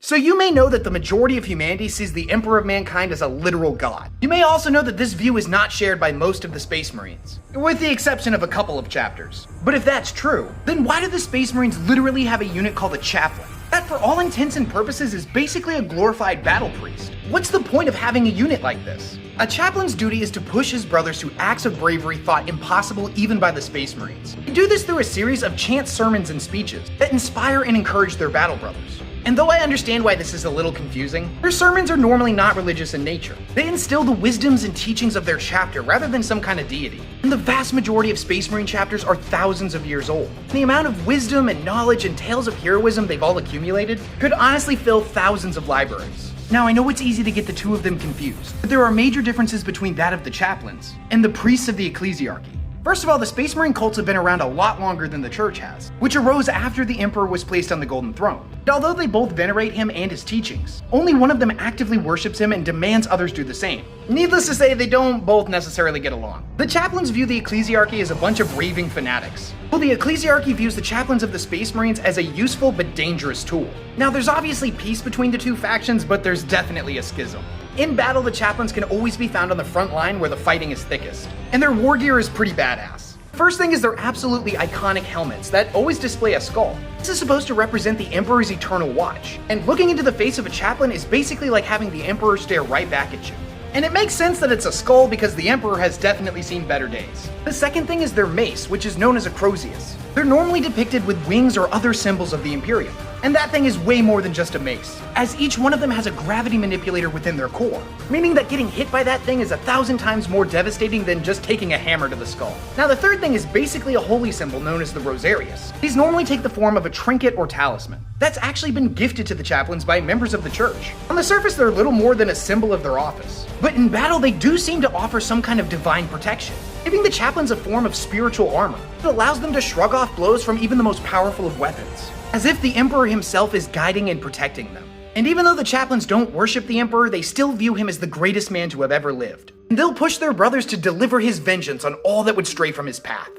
So you may know that the majority of humanity sees the Emperor of Mankind as a literal god. You may also know that this view is not shared by most of the Space Marines, with the exception of a couple of chapters. But if that's true, then why do the Space Marines literally have a unit called a Chaplain? That for all intents and purposes is basically a glorified battle priest. What's the point of having a unit like this? A chaplain's duty is to push his brothers to acts of bravery thought impossible even by the Space Marines. They do this through a series of chant sermons and speeches that inspire and encourage their battle brothers. And though I understand why this is a little confusing, their sermons are normally not religious in nature. They instill the wisdoms and teachings of their chapter rather than some kind of deity. And the vast majority of Space Marine chapters are thousands of years old. The amount of wisdom and knowledge and tales of heroism they've all accumulated could honestly fill thousands of libraries. Now, I know it's easy to get the two of them confused, but there are major differences between that of the chaplains and the priests of the ecclesiarchy. First of all, the Space Marine cults have been around a lot longer than the Church has, which arose after the Emperor was placed on the Golden Throne. And although they both venerate him and his teachings, only one of them actively worships him and demands others do the same. Needless to say, they don't both necessarily get along. The chaplains view the ecclesiarchy as a bunch of raving fanatics, while the ecclesiarchy views the chaplains of the Space Marines as a useful but dangerous tool. Now, there's obviously peace between the two factions, but there's definitely a schism. In battle, the chaplains can always be found on the front line where the fighting is thickest, and their war gear is pretty badass. First thing is their absolutely iconic helmets that always display a skull. This is supposed to represent the Emperor's eternal watch, and looking into the face of a chaplain is basically like having the Emperor stare right back at you. And it makes sense that it's a skull because the Emperor has definitely seen better days. The second thing is their mace, which is known as a crozius. They're normally depicted with wings or other symbols of the Imperium. And that thing is way more than just a mace, as each one of them has a gravity manipulator within their core, meaning that getting hit by that thing is 1,000 times more devastating than just taking a hammer to the skull. Now, the third thing is basically a holy symbol known as the rosarius. These normally take the form of a trinket or talisman that's actually been gifted to the chaplains by members of the Church. On the surface, they're little more than a symbol of their office, but in battle, they do seem to offer some kind of divine protection, giving the chaplains a form of spiritual armor that allows them to shrug off blows from even the most powerful of weapons, as if the Emperor himself is guiding and protecting them. And even though the chaplains don't worship the Emperor, they still view him as the greatest man to have ever lived. And they'll push their brothers to deliver his vengeance on all that would stray from his path.